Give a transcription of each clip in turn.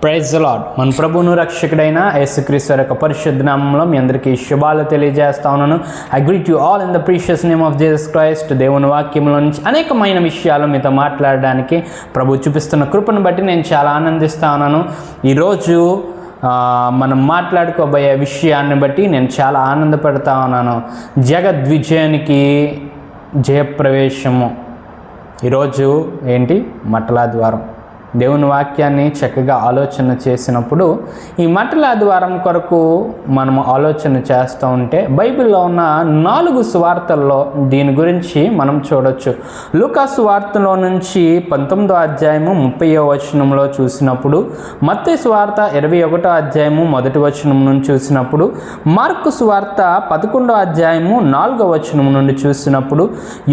Praise the lord. మన ప్రభువును రక్షకుడైన యేసుక్రీస్తు యొక్క పరిశుద్ధ నామములో మీ అందరికీ శుభాలు తెలియజేస్తా ఉన్నాను. I greet you all in the precious name of Jesus Christ. దేవుని వాక్యంలో నుంచి అనేకమైన విషయాలు మీతో మాట్లాడడానికి ప్రభు చూపిస్తున్న కృపను బట్టి నేను చాలా ఆనందిస్తా ఉన్నాను. ఈరోజు మనం మాట్లాడుకోబోయే విషయాన్ని బట్టి నేను చాలా ఆనందపడతా ఉన్నాను. జగద్విజయానికి జయప్రవేశము. ఈరోజు ఏంటి? మట్టల ద్వారం. దేవుని వాక్యాన్ని చక్కగా ఆలోచన చేసినప్పుడు ఈ మట్టల ద్వారం కొరకు మనము ఆలోచన చేస్తూ ఉంటే బైబిల్లో ఉన్న 4 సువార్తల్లో దీని గురించి మనం చూడొచ్చు. లూకా సువార్తలో నుంచి 19వ అధ్యాయము 30వ వచనంలో చూసినప్పుడు, మత్తయి సువార్త 21వ అధ్యాయము 1వ వచనం నుండి చూసినప్పుడు, మార్కు సువార్త 11వ అధ్యాయము 4వ వచనం నుండి చూసినప్పుడు,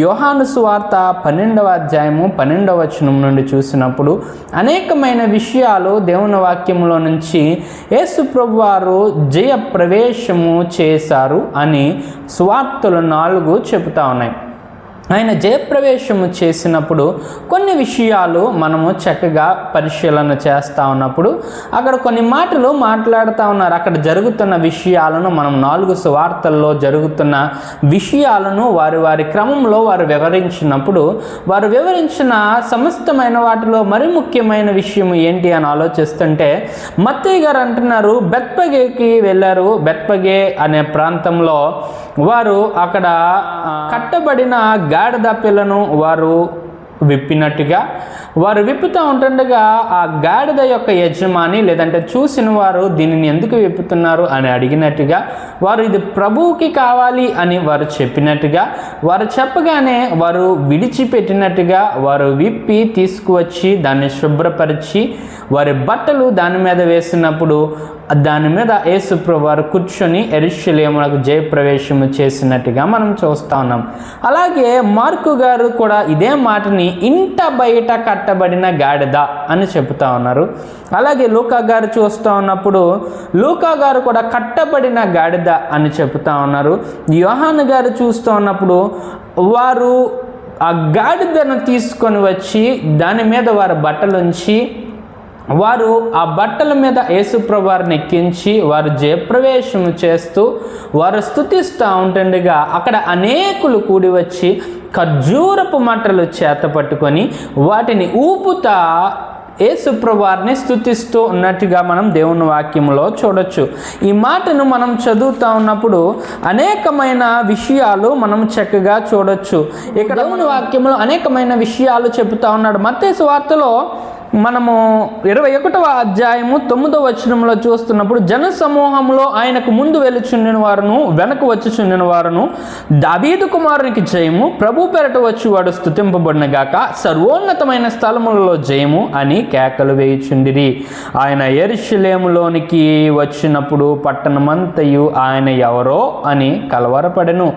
యోహాను సువార్త 12వ అధ్యాయము 12వ వచనం నుండి చూసినప్పుడు అనేకమైన విషయాలు దేవుని వాక్యంలో నుంచి యేసు ప్రభువారు జయ ప్రవేశము చేశారు అని సువార్తలు 4 చెబుతా ఉన్నాయి. ఆయన జయప్రవేశము చేసినప్పుడు కొన్ని విషయాలు మనము చక్కగా పరిశీలన చేస్తూ ఉన్నప్పుడు అక్కడ కొన్ని మాటలు మాట్లాడుతూ ఉన్నారు. అక్కడ జరుగుతున్న విషయాలను మనం 4 సువార్తల్లో జరుగుతున్న విషయాలను వారి క్రమంలో వారు వివరించినప్పుడు వారు వివరించిన సమస్తమైన వాటిలో మరి ముఖ్యమైన విషయం ఏంటి అని ఆలోచిస్తుంటే, మత్తయి గారు అంటున్నారు బెత్పగేకి వెళ్ళారు. బెత్పగే అనే ప్రాంతంలో వారు అక్కడ కట్టబడిన గాడిద పిల్లను వారు విప్పినట్టుగా, వారు విప్పుతూ ఉంటుండగా ఆ గాడిద యొక్క యజమాని లేదంటే చూసిన వారు దీనిని ఎందుకు విప్పుతున్నారు అని అడిగినట్టుగా, వారు ఇది ప్రభువుకి కావాలి అని వారు చెప్పినట్టుగా, వారు చెప్పగానే వారు విడిచిపెట్టినట్టుగా వారు విప్పి తీసుకువచ్చి దాన్ని శుభ్రపరిచి వారి బట్టలు దాని మీద వేసినప్పుడు దాని మీద యేసు ప్రభువు వారు కూర్చొని యెరూషలేమునకు జయప్రవేశము చేసినట్టుగా మనం చూస్తూ ఉన్నాం. అలాగే మార్కు గారు కూడా ఇదే మాటని ఇంట బయట కట్టబడిన గాడిద అని చెబుతా ఉన్నారు. అలాగే లూకా గారు చూస్తూ ఉన్నప్పుడు లూకా గారు కూడా కట్టబడిన గాడిద అని చెబుతా ఉన్నారు. యోహాను గారు చూస్తూ ఉన్నప్పుడు వారు ఆ గాడిదను తీసుకొని వచ్చి దాని మీద వారి బట్టలుంచి వారు ఆ బట్టల మీద యేసుప్రభు వారిని ఎక్కించి వారు జయప్రవేశము చేస్తూ వారు స్తుతిస్తూ ఉంటుండగా అక్కడ అనేకులు కూడి వచ్చి ఖర్జూరపు మట్టలు చేత పట్టుకొని వాటిని ఊపుతా యేసుప్రభు వారిని స్తుతిస్తూ ఉన్నట్టుగా మనం దేవుని వాక్యంలో చూడొచ్చు. ఈ మాటను మనం చదువుతూ ఉన్నప్పుడు అనేకమైన విషయాలు మనం చక్కగా చూడొచ్చు. ఇక్కడ దేవుని వాక్యంలో అనేకమైన విషయాలు చెబుతూ ఉన్నాడు. మత్తయి సువార్తలో మనము 21వ అధ్యాయము 9వ వచనంలో చూస్తున్నప్పుడు, జన సమూహంలో ఆయనకు ముందు వెలుచుండిన వారును వెనక వచ్చుచుండిన వారును దావీదు కుమారునికి జయము, ప్రభు పెరట వచ్చి వాడు స్తుతింపబడిన గాక, సర్వోన్నతమైన స్థలములలో జయము అని కేకలు వేయుచుండిరి. ఆయన యెరూషలేములోనికి వచ్చినప్పుడు పట్టణమంతయు ఆయన ఎవరో అని కలవరపడెను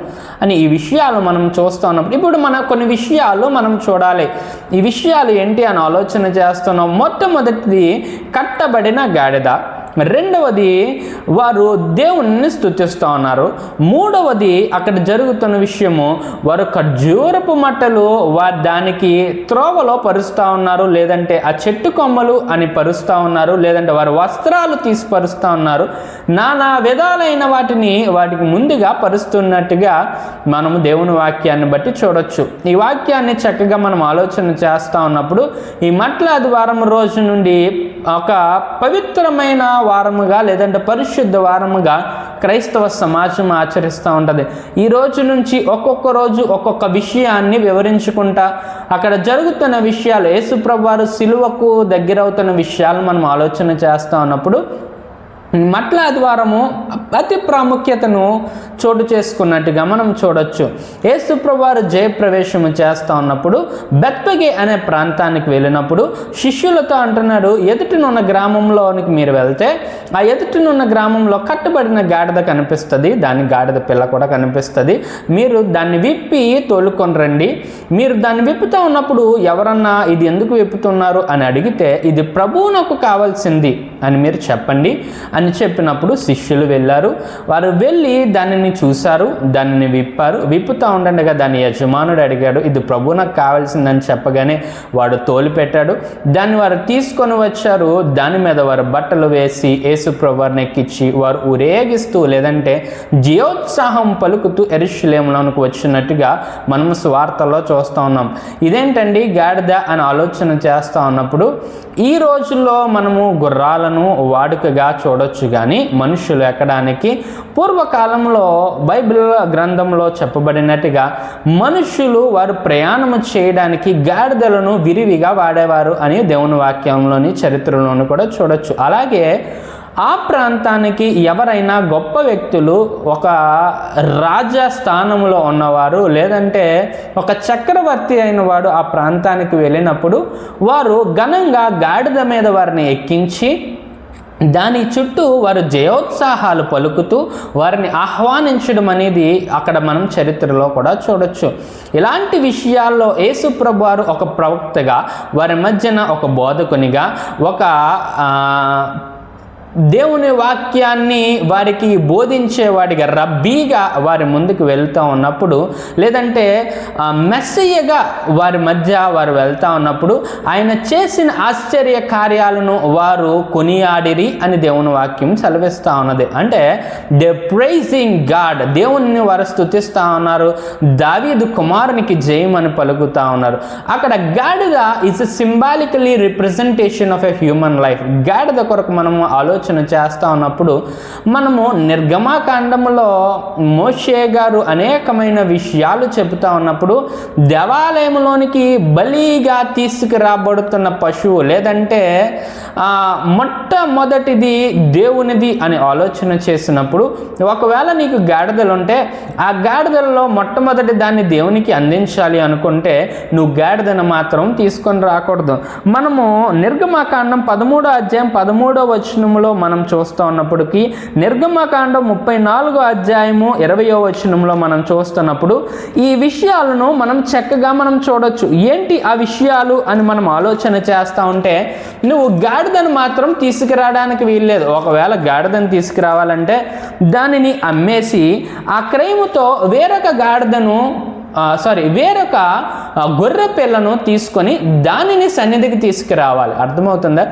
అని ఈ విషయాలు మనం చూస్తూ ఉన్నప్పుడు ఇప్పుడు మన కొన్ని విషయాలు మనం చూడాలి. ఈ విషయాలు ఏంటి అని ఆలోచన చేస్తాం. మొట్టమొదటిది కట్టబడిన గాడిద, రెండవది వారు దేవుణ్ణి స్తుతిస్తూ ఉన్నారు, మూడవది అక్కడ జరుగుతున్న విషయము వారు ఖర్జూరపు మట్టలు వారు దానికి త్రోవలో పరుస్తూ ఉన్నారు, లేదంటే ఆ చెట్టు కొమ్మలు అని పరుస్తూ ఉన్నారు, లేదంటే వారు వస్త్రాలు తీసి పరుస్తూ ఉన్నారు. నానా విధాలైన వాటికి ముందుగా పరుస్తున్నట్టుగా మనము దేవుని వాక్యాన్ని బట్టి చూడొచ్చు. ఈ వాక్యాన్ని చక్కగా మనం ఆలోచన చేస్తూ ఉన్నప్పుడు ఈ మట్ల ఆదివారం రోజు నుండి ఒక పవిత్రమైన వారముగా లేదంటే పరిశుద్ధ వారముగా క్రైస్తవ సమాజం ఆచరిస్తూ ఉంటుంది. ఈ రోజు నుంచి ఒక్కొక్క రోజు ఒక్కొక్క విషయాన్ని వివరించుకుంటా అక్కడ జరుగుతున్న విషయాలు, యేసుప్రభు వారు సిలువకు దగ్గరవుతున్న విషయాలు మనం ఆలోచన చేస్తూ ఉన్నప్పుడు మట్ల ఆదివారము అతి ప్రాముఖ్యతను చోటు చేసుకున్నట్టుగా మనం చూడొచ్చు. యేసుప్రభు వారు జయప్రవేశము చేస్తూ ఉన్నప్పుడు బెత్పగే అనే ప్రాంతానికి వెళ్ళినప్పుడు శిష్యులతో అంటున్నాడు, ఎదుటినున్న గ్రామంలోనికి మీరు వెళ్తే ఆ ఎదుటినున్న గ్రామంలో కట్టబడిన గాడిద కనిపిస్తుంది, దాని గాడిద పిల్ల కూడా కనిపిస్తుంది, మీరు దాన్ని విప్పి తోలుకొని రండి. మీరు దాన్ని విప్పుతూ ఉన్నప్పుడు ఎవరన్నా ఇది ఎందుకు విప్పుతున్నారు అని అడిగితే ఇది ప్రభువునకు కావాల్సింది అని మీరు చెప్పండి అని చెప్పినప్పుడు శిష్యులు వెళ్ళారు. వారు వెళ్ళి దానిని చూశారు, దానిని విప్పుతూ ఉండగా దాని యజమానుడు అడిగాడు, ఇది ప్రభు నాకు కావాల్సిందని చెప్పగానే వాడు తోలిపెట్టాడు. దాన్ని వారు తీసుకొని వచ్చారు. దాని మీద వారు బట్టలు వేసి యేసు ప్రభువారిని ఎక్కించి వారు ఊరేగిస్తూ లేదంటే జయోత్సాహం పలుకుతూ యెరూషలేములోనికి వచ్చినట్టుగా మనం సువార్తల్లో చూస్తూ ఉన్నాం. ఇదేంటండి గాడిద అని ఆలోచన చేస్తూ ఉన్నప్పుడు ఈ రోజుల్లో మనము గుర్రాలను వాడుకగా చూడొచ్చు, కానీ మనుషులు ఎక్కడానికి పూర్వకాలంలో బైబిల్ గ్రంథంలో చెప్పబడినట్టుగా మనుషులు వారు ప్రయాణము చేయడానికి గాడిదలను విరివిగా వాడేవారు అని దేవుని వాక్యంలోని చరిత్రలోను కూడా చూడొచ్చు. అలాగే ఆ ప్రాంతానికి ఎవరైనా గొప్ప వ్యక్తులు, ఒక రాజస్థానంలో ఉన్నవారు లేదంటే ఒక చక్రవర్తి అయిన వాడు ఆ ప్రాంతానికి వెళ్ళినప్పుడు వారు ఘనంగా గాడిద మీద వారిని ఎక్కించి దాని చుట్టూ వారు జయోత్సాహాలు పలుకుతూ వారిని ఆహ్వానించడం అనేది అక్కడ మనం చరిత్రలో కూడా చూడొచ్చు. ఇలాంటి విషయాల్లో యేసు ప్రభువారు ఒక ప్రవక్తగా, వారి మధ్యన ఒక బోధకునిగా, ఒక దేవుని వాక్యాన్ని వారికి బోధించేవాడిగా, రబ్బీగా వారి ముందుకు వెళ్తూ ఉన్నప్పుడు లేదంటే మెస్సయ్యగా వారి మధ్య వారు వెళ్తూ ఉన్నప్పుడు ఆయన చేసిన ఆశ్చర్య కార్యాలను వారు కొనియాడిరి అని దేవుని వాక్యం సెలవిస్తూ ఉన్నది. అంటే దే ప్రైజింగ్ గాడ్, దేవుని వారు స్తుతిస్తూ ఉన్నారు, దావీదు కుమారునికి జయమని పలుకుతూ ఉన్నారు. అక్కడ గాడిద is symbolically representation of a human life. గాడిద కొరకు మనము ఆలోచన చేస్తూ ఉన్నప్పుడు మనము నిర్గమాకాండములో మోషే గారు అనేకమైన విషయాలు చెబుతూ ఉన్నప్పుడు దేవాలయంలోనికి బలిగా తీసుకురాబడుతున్న పశువు లేదంటే మొట్టమొదటిది దేవునిది అని ఆలోచన చేసినప్పుడు ఒకవేళ నీకు గాడిదలు ఉంటే ఆ గాడిదలలో మొట్టమొదటి దాన్ని దేవునికి అందించాలి అనుకుంటే నువ్వు గాడిదను మాత్రం తీసుకొని రాకూడదు. మనము నిర్గమాకాండం 13వ అధ్యాయం 13వ వచనములో మనం చూస్తూ ఉన్నప్పటికీ నిర్గమకాండం 34వ అధ్యాయము 20వ వచనంలో మనం చూస్తున్నప్పుడు ఈ విషయాలను మనం చక్కగా మనం చూడొచ్చు. ఏంటి ఆ విషయాలు అని మనం ఆలోచన చేస్తూ ఉంటే నువ్వు గాడిదను మాత్రం తీసుకురావడానికి వీల్లేదు. ఒకవేళ గాడిదను తీసుకురావాలంటే దానిని అమ్మేసి ఆ క్రయముతో వేరొక గొర్రె పిల్లను తీసుకొని దానిని సన్నిధికి తీసుకురావాలి. అర్థమవుతుందా?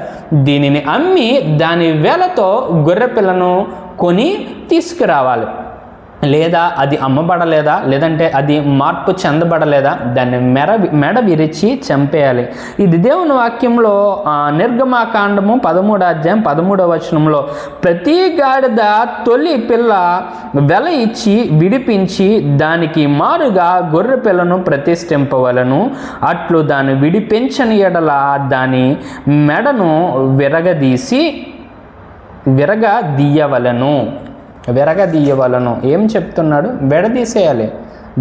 దీనిని అమ్మి దాని వేలతో గొర్రె పిల్లను కొని తీసుకురావాలి. లేదా అది అమ్మబడలేదా, లేదంటే అది మార్పు చెందబడలేదా, దాన్ని మెడ విరిచి చంపేయాలి. ఇది దేవుని వాక్యంలో నిర్గమాకాండము 13వ అధ్యాయం 13వ వచనంలో ప్రతి గాడిద తొలి పిల్ల వెల ఇచ్చి విడిపించి దానికి మారుగా గొర్రె పిల్లను ప్రతిష్ఠింపవలను, అట్లు దాన్ని విడిపించని ఎడల దాని మెడను విరగదీయవలను. ఏం చెప్తున్నాడు? విడదీసేయాలి,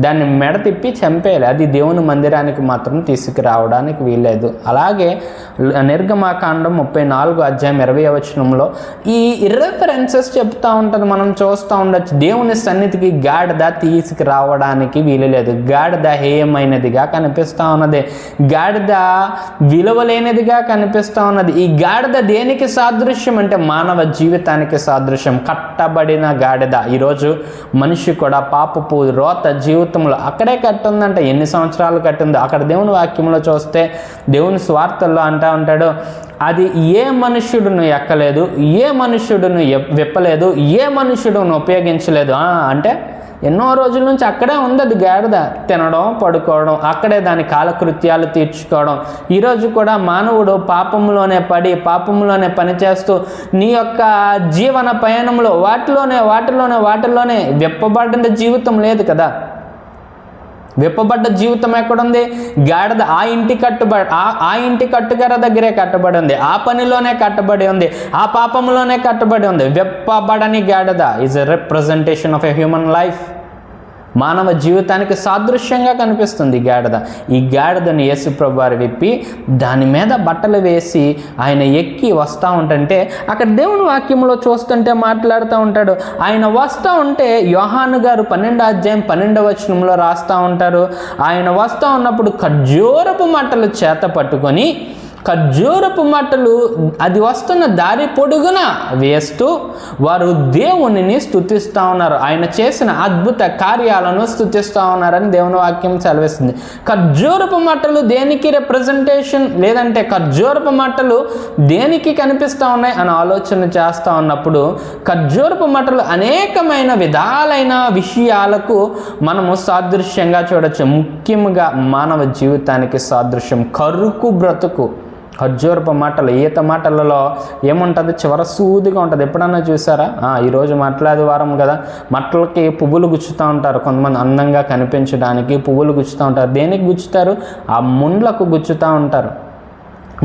దాన్ని మెడ తిప్పి చంపేయాలి. అది దేవుని మందిరానికి మాత్రం తీసుకురావడానికి వీల్లేదు. అలాగే నిర్గమాకాండం 34వ అధ్యాయం 20వ వచనంలో ఈ రిఫరెన్సెస్ చెప్తూ ఉంటుంది, మనం చూస్తూ ఉండొచ్చు. దేవుని సన్నిధికి గాడిద తీసుకురావడానికి వీలులేదు. గాడిద హేయమైనదిగా కనిపిస్తూ ఉన్నది, గాడిద విలువలేనిదిగా కనిపిస్తూ ఉన్నది. ఈ గాడిద దేనికి సాదృశ్యం అంటే మానవ జీవితానికి సాదృశ్యం. కట్టబడిన గాడిద. ఈరోజు మనిషి కూడా పాపపు రోత జీవితంలో అక్కడే కట్టుందంట. ఎన్ని సంవత్సరాలు కట్టిందో అక్కడ దేవుని వాక్యంలో చూస్తే దేవుని స్వార్థల్లో అంటూ ఉంటాడు, అది ఏ మనుష్యుడును ఎక్కలేదు, ఏ మనుష్యుడును విప్పలేదు, ఏ మనుష్యుడును ఉపయోగించలేదు. అంటే ఎన్నో రోజుల నుంచి అక్కడే ఉంది అది గాడిద. తినడం, పడుకోవడం, అక్కడే దాని కాలకృత్యాలు తీర్చుకోవడం. ఈరోజు కూడా మానవుడు పాపంలోనే పడి పాపంలోనే పనిచేస్తూ నీ యొక్క జీవన పయనంలో వాటిలోనే విప్పబడిన జీవితం లేదు కదా. విప్పబడ్డ జీవితం ఎక్కడుంది? గాడిద ఆ ఇంటి కట్టుకర దగ్గరే కట్టబడి ఉంది, ఆ పనిలోనే కట్టబడి ఉంది, ఆ పాపంలోనే కట్టబడి ఉంది. విప్పబడని గాడిద is a representation of a human life. మానవ జీవితానికి సాదృశ్యంగా కనిపిస్తుంది గాడిద. ఈ గాడిదను యేసు ప్రభువారు విప్పి దాని మీద బట్టలు వేసి ఆయన ఎక్కి వస్తూ ఉంటుంటే అక్కడ దేవుని వాక్యంలో చూస్తుంటే మాట్లాడుతూ ఉంటాడు. ఆయన వస్తూ ఉంటే యోహాను గారు 12వ అధ్యాయం 12వ వచనంలో రాస్తూ ఉంటారు. ఆయన వస్తూ ఉన్నప్పుడు ఖర్జూరపు మట్టలు చేత పట్టుకొని ఖర్జూరపు మట్టలు అది వస్తున్న దారి పొడుగున వేస్తూ వారు దేవునిని స్తుతిస్తూ ఉన్నారు. ఆయన చేసిన అద్భుత కార్యాలను స్తుతిస్తూ ఉన్నారని దేవుని వాక్యం సెలవిస్తుంది. ఖర్జూరపు మట్టలు దేనికి రిప్రజెంటేషన్, లేదంటే ఖర్జూరపు మట్టలు దేనికి కనిపిస్తూ ఉన్నాయి అని ఆలోచన చేస్తూ ఉన్నప్పుడు ఖర్జూరపు మట్టలు అనేకమైన విధాలైన విషయాలకు మనము సాదృశ్యంగా చూడొచ్చు. ముఖ్యంగా మానవ జీవితానికి సాదృశ్యం కరుకు బ్రతుకు. ఖర్జూరపు మట్టలు, ఈత మట్టలలో ఏముంటుంది, చివర సూదిగా ఉంటుంది. ఎప్పుడన్నా చూసారా? ఈరోజు మట్టలాది వారం కదా, మట్టలకి పువ్వులు గుచ్చుతూ ఉంటారు. కొంతమంది అందంగా కనిపించడానికి పువ్వులు గుచ్చుతూ ఉంటారు. దేనికి గుచ్చుతారు? ఆ ముండ్లకు గుచ్చుతూ ఉంటారు.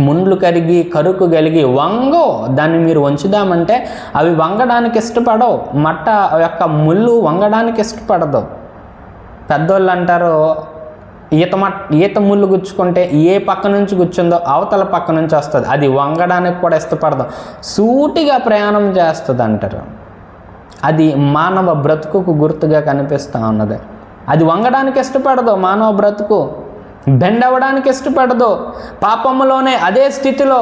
ముండ్లు కరిగి కరుకు కలిగి వంగో దాన్ని మీరు వంచుదామంటే అవి వంగడానికి ఇష్టపడవు. మట్ట యొక్క ముళ్ళు వంగడానికి ఇష్టపడదు. పెద్దోళ్ళు అంటారు, ఈత ముళ్ళు గుచ్చుకుంటే ఏ పక్క నుంచి గుచ్చుందో అవతల పక్క నుంచి వస్తుంది, అది వంగడానికి కూడా ఇష్టపడదు, సూటిగా ప్రయాణం చేస్తుంది అంటారు. అది మానవ బ్రతుకుకు గుర్తుగా కనిపిస్తూ ఉన్నది. అది వంగడానికి ఇష్టపడదు, మానవ బ్రతుకు బెండ్ అవ్వడానికి ఇష్టపడదు. పాపములోనే అదే స్థితిలో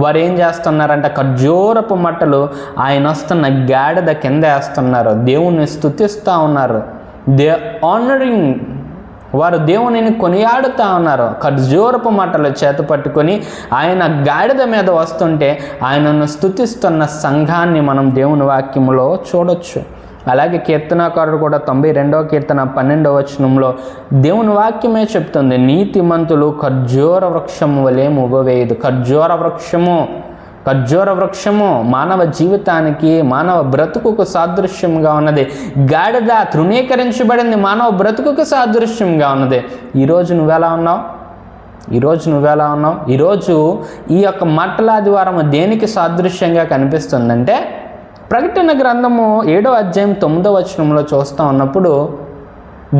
వారు ఏం చేస్తున్నారంటే ఖర్జూరపు మట్టలు ఆయన వస్తున్న గాడిద కింద వేస్తున్నారు. దేవుణ్ణి స్తుతిస్తూ ఉన్నారు. దే ఆనరింగ్, వారు దేవునిని కొనియాడుతూ ఉన్నారు. ఖర్జూరపు మట్టలు చేత పట్టుకొని ఆయన గాడిద మీద వస్తుంటే ఆయనను స్తుతిస్తున్న సంఘాన్ని మనం దేవుని వాక్యములో చూడొచ్చు. అలాగే కీర్తనాకారుడు కూడా 92వ కీర్తన 12వ వచనంలో దేవుని వాక్యమే చెప్తుంది, నీతిమంతులు ఖర్జూర వృక్షము వలె ముగవేయదు. ఖర్జూర వృక్షము మానవ జీవితానికి, మానవ బ్రతుకుకు సాదృశ్యంగా ఉన్నది. గాడిద తృణీకరించబడింది, మానవ బ్రతుకుకు సాదృశ్యంగా ఉన్నది. ఈరోజు నువ్వెలా ఉన్నావు? ఈరోజు ఈ యొక్క మట్టలాదివారం దేనికి సాదృశ్యంగా కనిపిస్తుందంటే, ప్రకటన గ్రంథము 7వ అధ్యాయం 9వ వచనంలో చూస్తూ ఉన్నప్పుడు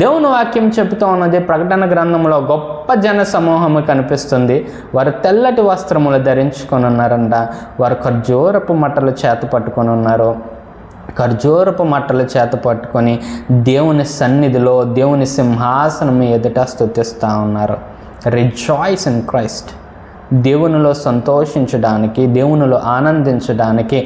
దేవుని వాక్యం చెబుతూ ఉన్నది. ప్రకటన గ్రంథంలో గొప్ప జన సమూహము కనిపిస్తుంది. వారు తెల్లటి వస్త్రములు ధరించుకొని ఉన్నారంట. వారు ఖర్జూరపు మట్టలు చేత పట్టుకొని ఉన్నారు. ఖర్జూరపు మట్టలు చేత పట్టుకొని దేవుని సన్నిధిలో, దేవుని సింహాసనం ఎదుట స్తుతిస్తూ ఉన్నారు. Rejoice in Christ. దేవునిలో సంతోషించడానికి, దేవునిలో ఆనందించడానికి,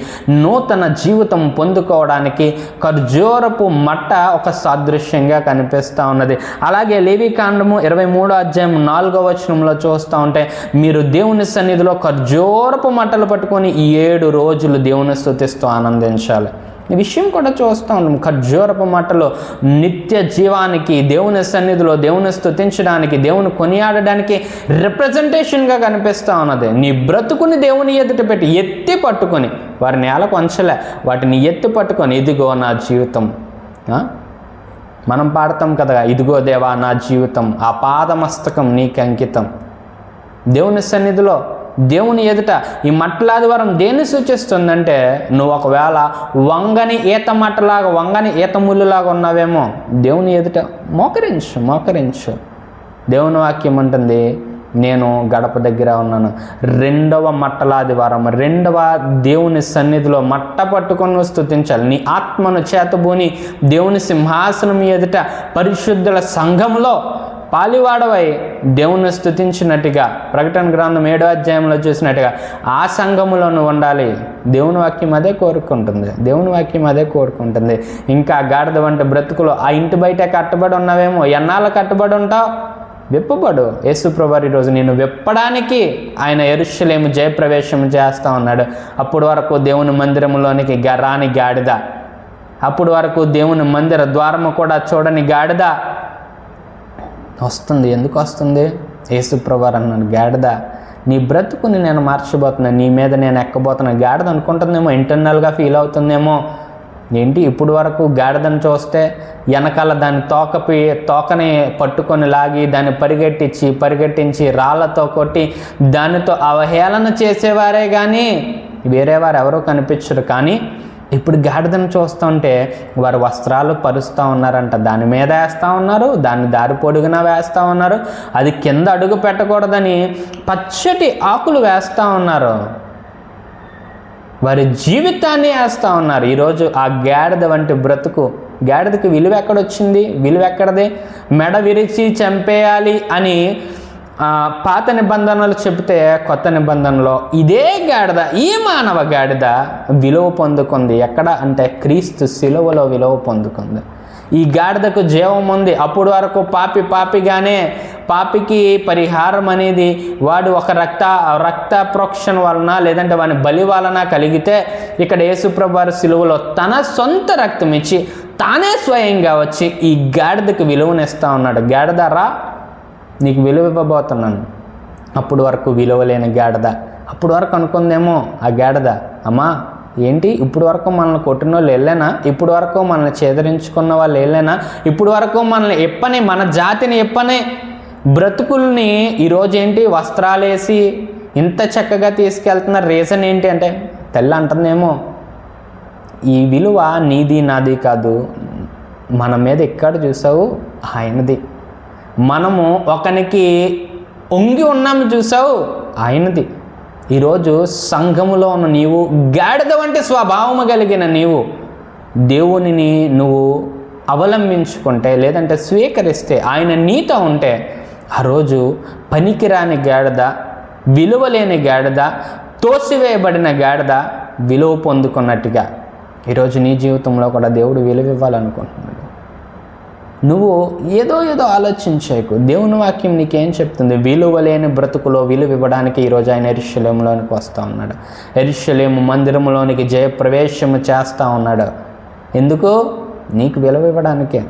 నూతన జీవితం పొందుకోవడానికి ఖర్జూరపు మట్ట ఒక సాదృశ్యంగా కనిపిస్తూ ఉన్నది. అలాగే లేవీకాండము 23వ అధ్యాయం 4వ వచనంలో చూస్తూ ఉంటే, మీరు దేవుని సన్నిధిలో ఖర్జూరపు మట్టలు పట్టుకొని 7 రోజులు దేవుని స్తుతిస్తూ ఆనందించాలి. ఈ విషయం కూడా చూస్తూ ఉన్నాం. ఖర్జూరపు మట్టలో నిత్య జీవానికి, దేవుని సన్నిధిలో దేవుని స్తుతించడానికి, దేవుని కొనియాడడానికి రిప్రజెంటేషన్గా కనిపిస్తూ ఉన్నది. నీ బ్రతుకుని దేవుని ఎదుట పెట్టి ఎత్తి పట్టుకొని, వారి నేలకు వంచలే, వాటిని ఎత్తి పట్టుకొని, ఇదిగో నా జీవితం. మనం పాడతాం కదా, ఇదిగో దేవా నా జీవితం, ఆ పాదమస్తకం నీకు అంకితం. దేవుని సన్నిధిలో, దేవుని ఎదుట ఈ మట్టలాదివారం దేన్ని సూచిస్తుందంటే, నువ్వు ఒకవేళ వంగని ఈత మట్టలాగా, వంగని ఈత ముళ్ళులాగా ఉన్నావేమో, దేవుని ఎదుట మోకరించు. దేవుని వాక్యం ఉంటుంది, నేను గడప దగ్గర ఉన్నాను. 2వ మట్టలాదివారం, 2వ దేవుని సన్నిధిలో మట్ట పట్టుకొని స్తుతించాలి. నీ ఆత్మను చేతబూని దేవుని సింహాసనం ఎదుట పరిశుద్ధుల సంఘంలో పాలివాడవై దేవుణ్ణి స్తుతించినట్టుగా, ప్రకటన గ్రంథం 7వ అధ్యాయంలో చూసినట్టుగా ఆ సంఘములో నువ్వు ఉండాలి. దేవుని వాక్యం అదే కోరుకుంటుంది. ఇంకా గాడిద వంటి బ్రతుకులో ఆ ఇంటి బయట కట్టబడి ఉన్నావేమో, ఎన్నాళ్ళు కట్టబడి ఉంటావు? విప్పబడు. యేసుప్రభువారు ఈరోజు నేను విప్పడానికి ఆయన యెరూషలేము జయప్రవేశం చేస్తూ ఉన్నాడు. అప్పటి వరకు దేవుని మందిరంలోనికి రాని గాడిద, అప్పటి వరకు దేవుని మందిర ద్వారము కూడా చూడని గాడిద వస్తుంది. ఎందుకు వస్తుంది? యేసుప్రభువారు అన్నాడు, గాడిద నీ బ్రతుకుని నేను మార్చబోతున్నాను, నీ మీద నేను ఎక్కబోతున్నాను. గాడిద అనుకుంటుందేమో, ఇంటర్నల్గా ఫీల్ అవుతుందేమో, ఏంటి ఇప్పుడు వరకు గాడిదను చూస్తే వెనకాల దాని తోకని పట్టుకొని లాగి దాన్ని పరిగెట్టించి రాళ్లతో కొట్టి దానితో అవహేళన చేసేవారే కానీ వేరేవారు ఎవరూ కనిపించరు. కానీ ఇప్పుడు గాడిదను చూస్తుంటే వారు వస్త్రాలు పరుస్తూ ఉన్నారంట, దాని మీద వేస్తూ ఉన్నారు, దాన్ని దారి పొడుగునా వేస్తూ ఉన్నారు, అది కింద అడుగు పెట్టకూడదని పచ్చటి ఆకులు వేస్తూ ఉన్నారు, వారి జీవితాన్ని వేస్తూ ఉన్నారు. ఈరోజు ఆ గాడిద వంటి బ్రతుకు, గాడిదకి విలువ ఎక్కడొచ్చింది? విలువ ఎక్కడది? మెడ విరిచి చంపేయాలి అని పాత నిబంధనలు చెబితే కొత్త నిబంధనలో ఇదే గాడిద, ఈ మానవ గాడిద విలువ పొందుకుంది. ఎక్కడ అంటే క్రీస్తు శిలువలో విలువ పొందుకుంది. ఈ గాడిదకు జీవం ఉంది. అప్పుడు వరకు పాపిగానే, పాపికి పరిహారం అనేది వాడు ఒక రక్త ప్రోక్షణ వలన లేదంటే వాని బలి వలన కలిగితే, ఇక్కడ యేసుప్రభు వారి శిలువలో తన సొంత రక్తం ఇచ్చి తానే స్వయంగా వచ్చి ఈ గాడిదకు విలువనిస్తూ ఉన్నాడు. గాడిద రా, నీకు విలువ ఇవ్వబోతున్నాను. అప్పుడు వరకు విలువలేని గాడిద. అప్పుడు వరకు అనుకుందేమో ఆ గాడిద, అమ్మా ఏంటి ఇప్పుడు వరకు మనల్ని కొట్టిన వాళ్ళు వెళ్ళేనా, ఇప్పుడు వరకు మనల్ని చేదరించుకున్న వాళ్ళు వెళ్ళేనా, ఇప్పుడు వరకు మనల్ని ఎప్పని, మన జాతిని ఎప్పని బ్రతుకుల్ని ఈరోజు ఏంటి వస్త్రాలు వేసి ఇంత చక్కగా తీసుకెళ్తున్న రీజన్ ఏంటి అంటే, తెల్ల అంటుందేమో ఈ విలువ నీది నాది కాదు, మన మీద ఎక్కడ చూసావు ఆయనది. మనము ఒకనికి ఒంగి ఉన్నాము చూసావు ఆయనది. ఈరోజు సంఘములో ఉన్న నీవు, గాడిద వంటి స్వభావము కలిగిన నీవు దేవునిని నువ్వు అవలంబించుకుంటే లేదంటే స్వీకరిస్తే, ఆయన నీతో ఉంటే, ఆ రోజు పనికిరాని గాడిద, విలువలేని గాడిద, తోసివేయబడిన గాడిద విలువ పొందుకున్నట్టుగా ఈరోజు నీ జీవితంలో కూడా దేవుడు విలువ ఇవ్వాలనుకుంటున్నాడు. నువ్వు ఏదో ఆలోచించేకు. దేవుని వాక్యం నీకేం చెప్తుంది? విలువలేని బ్రతుకులో విలువ ఇవ్వడానికి ఈరోజు ఆయన యెరూషలేములోనికి వస్తూ ఉన్నాడు. యెరూషలేము మందిరంలోనికి జయప్రవేశము చేస్తూ ఉన్నాడు. ఎందుకు? నీకు విలువ ఇవ్వడానికే.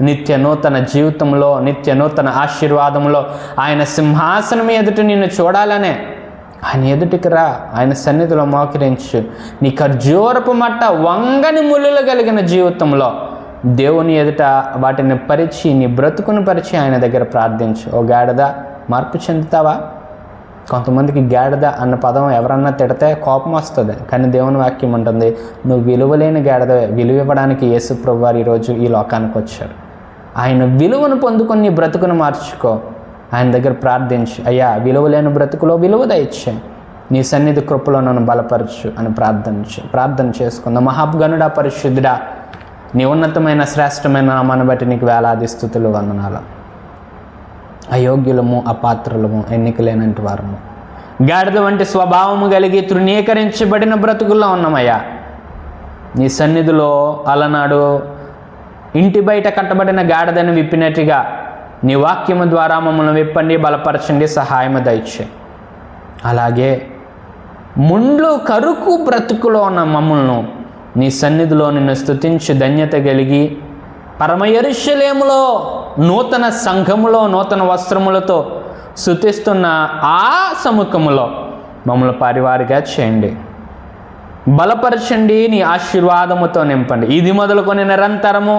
నిత్య నూతన జీవితంలో, నిత్య నూతన ఆశీర్వాదంలో ఆయన సింహాసనం ఎదుట నిన్ను చూడాలనే ఆయన ఎదుటికి రా, ఆయన సన్నిధిలో మోకరించు. నీ ఖర్జూరపు మట్ట వంగని ముళ్ళులు కలిగిన జీవితంలో దేవుని ఎదుట వాటిని పరిచి, నీ బ్రతుకును పరిచి ఆయన దగ్గర ప్రార్థించు. ఓ గాడిద, మార్పు చెందుతావా? కొంతమందికి గాడిద అన్న పదం ఎవరన్నా తిడితే కోపం వస్తుంది, కానీ దేవుని వాక్యం ఉంటుంది నువ్వు విలువలేని గాడిదవే. విలువ ఇవ్వడానికి యేసు ప్రభువు వారు ఈరోజు ఈ లోకానికి వచ్చారు. ఆయన విలువను పొందుకొని నీ బ్రతుకును మార్చుకో. ఆయన దగ్గర ప్రార్థించు, అయ్యా విలువలేని బ్రతుకులో విలువ దయచే, నీ సన్నిధి కృపలో నన్ను బలపరచు అని ప్రార్థన చేసుకుందాం. మహాగణుడా, పరిశుద్ధుడా, నీ ఉన్నతమైన శ్రేష్టమైన నామాన్ని బట్టి నీకు వేలాది స్తుతులు, వందనాలు. అయోగ్యులము, అపాత్రులము, ఎన్నికలేనంటి వారము, గాడిద వంటి స్వభావము కలిగి తృణీకరించబడిన బ్రతుకుల్లో ఉన్నామయ్యా. నీ సన్నిధిలో అలనాడు ఇంటి బయట కట్టబడిన గాడిదని విప్పినట్టుగా నీ వాక్యము ద్వారా మమ్మల్ని విప్పండి, బలపరచండి, సహాయము దయచే. అలాగే ముండ్లు కరుకు బ్రతుకులో ఉన్న మమ్మల్ని నీ సన్నిధిలో నిన్ను స్తుతించి ధన్యత కలిగి పరమ యెరూషలేములో నూతన సంఘములో నూతన వస్త్రములతో స్తుతిస్తున్న ఆ సముఖములో మమ్మల్ని పరివారిగా చేయండి, బలపరచండి, నీ ఆశీర్వాదముతో నింపండి. ఇది మొదలుకొని నిరంతరము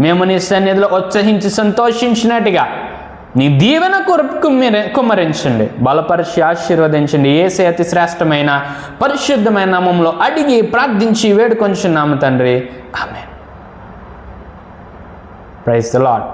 మేము నీ సన్నిధిలో ఉత్సహించి సంతోషించినట్టుగా నీ దీవెన కుమ్మరించండి, బలపరిచి ఆశీర్వదించండి. యేసే అతి శ్రేష్టమైన పరిశుద్ధమైన నామములో అడిగి ప్రార్థించి వేడుకొంచున్నాము తండ్రి, ఆమేన్. Praise the lord.